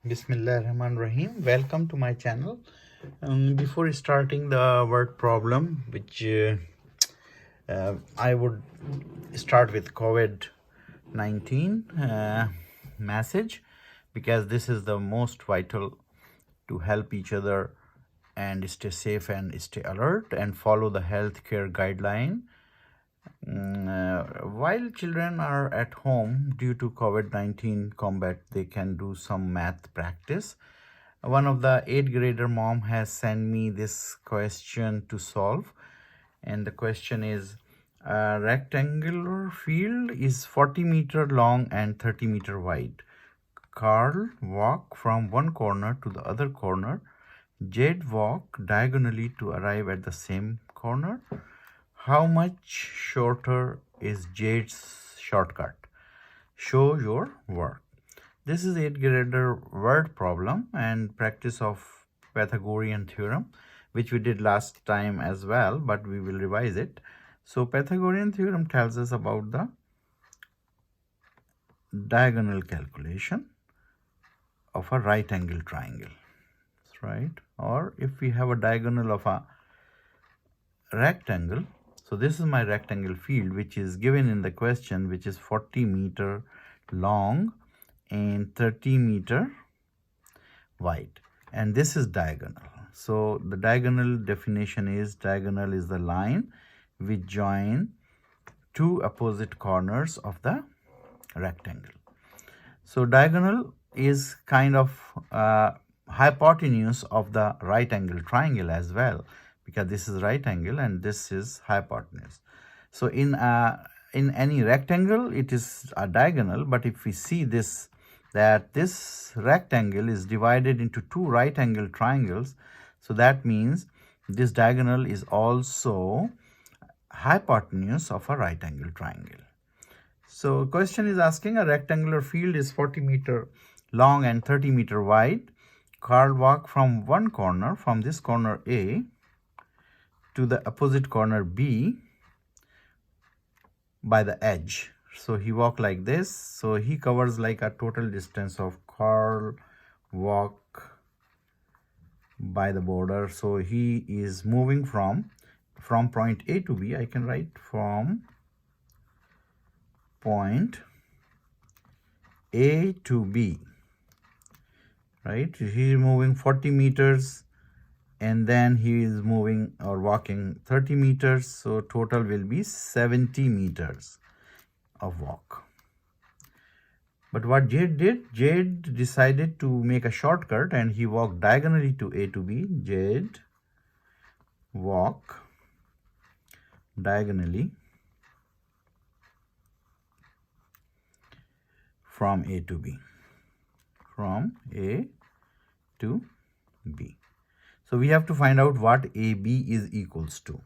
Bismillah Rahman Rahim. Welcome to my channel. Before starting the word problem, which I would start with COVID-19 message, because this is the most vital to help each other and stay safe and stay alert and follow the healthcare guideline. While children are at home due to COVID-19 combat, they can do some math practice. One of the 8th grader mom has sent me this question to solve, and the question is, a rectangular field is 40-meter long and 30-meter wide. Carl walk from one corner to the other corner. Jade walk diagonally to arrive at the same corner. How much shorter is Jade's shortcut? Show your work. This is 8th grader word problem and practice of Pythagorean theorem, which we did last time as well, but we will revise it. So Pythagorean theorem tells us about the diagonal calculation of a right angle triangle, right? Or if we have a diagonal of a rectangle, so this is my rectangle field, which is given in the question, which is 40-meter long and 30-meter wide, and this is diagonal. So the diagonal definition is, diagonal is the line which join two opposite corners of the rectangle. So diagonal is kind of hypotenuse of the right angle triangle as well, because this is right angle and this is hypotenuse. So in any rectangle it is a diagonal, but if we see this, that this rectangle is divided into two right angle triangles, so that means this diagonal is also hypotenuse of a right angle triangle. So question is asking, a rectangular field is 40-meter long and 30-meter wide. Carl walked from one corner, from this corner A to the opposite corner B by the edge. So he walked like this. So he covers like a total distance of Carl walk by the border. So he is moving from point A to B. I can write from point A to B, right? He is moving 40 meters and then he is moving or walking 30 meters. So total will be 70 meters of walk. But what Jade did, Jade decided to make a shortcut and he walked diagonally to A to B. Jade walk diagonally from A to B, from A to B. So we have to find out what AB is equals to.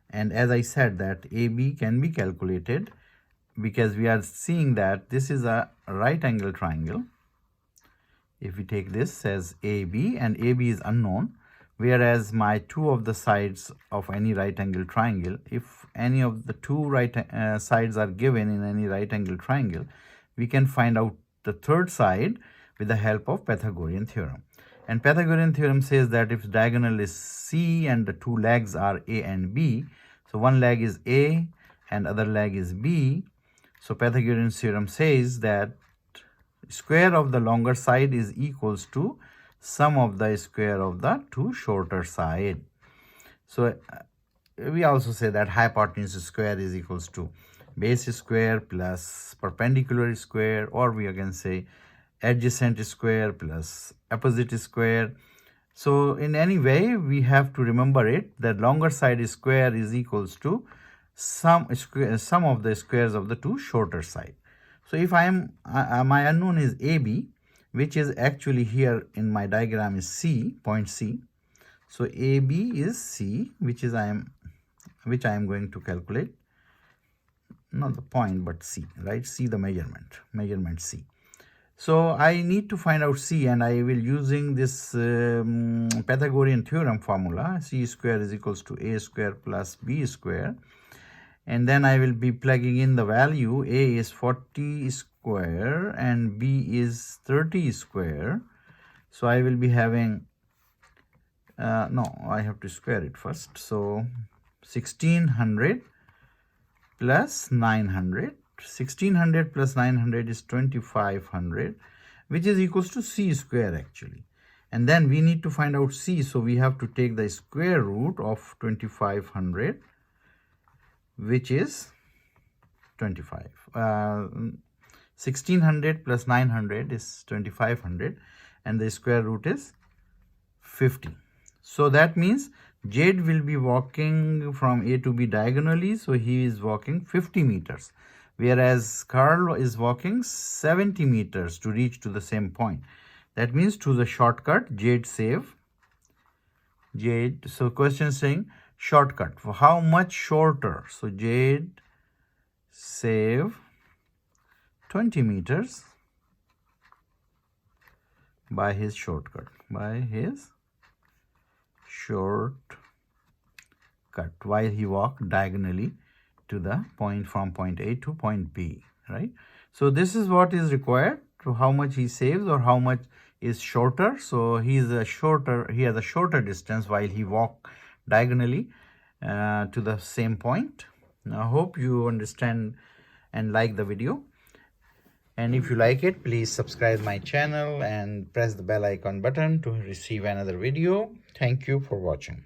And as I said, that AB can be calculated because we are seeing that this is a right angle triangle. If we take this as AB, and AB is unknown, whereas my two of the sides of any right angle triangle, if any of the two sides are given in any right angle triangle, we can find out the third side with the help of Pythagorean theorem. And Pythagorean theorem says that if diagonal is C and the two legs are A and B, so one leg is A and other leg is B, so Pythagorean theorem says that square of the longer side is equals to sum of the square of the two shorter side. So we also say that hypotenuse square is equals to base square plus perpendicular square, or we can say adjacent square plus opposite square. So in any way we have to remember it, that longer side square is equals to sum of the squares of the two shorter side. So if I am my unknown is AB, which is actually here in my diagram is C, point C. So AB is C, which I am going to calculate, not the point but C, right? C the measurement C. So I need to find out C, and I will using this Pythagorean theorem formula, C square is equals to A square plus B square. And then I will be plugging in the value. A is 40 square and B is 30 square. So I will be having, no, I have to square it first. So 1600 plus 900. 1600 plus 900 is 2500, which is equals to c square actually. And then we need to find out c, so we have to take the square root of 2500, which is 25. 1600 plus 900 is 2500, and the square root is 50. So that means Jade will be walking from A to B diagonally, so he is walking 50 meters, whereas Carl is walking 70 meters to reach to the same point. That means to the shortcut, Jade save. Jade, so question saying shortcut, for how much shorter? So Jade save 20 meters by his shortcut, while he walked diagonally to the point from point A to point B, right? So this is what is required to how much he saves or how much is shorter. So he has a shorter distance while he walked diagonally to the same point. I hope you understand and like the video. And if you like it, please subscribe my channel and press the bell icon button to receive another video. Thank you for watching.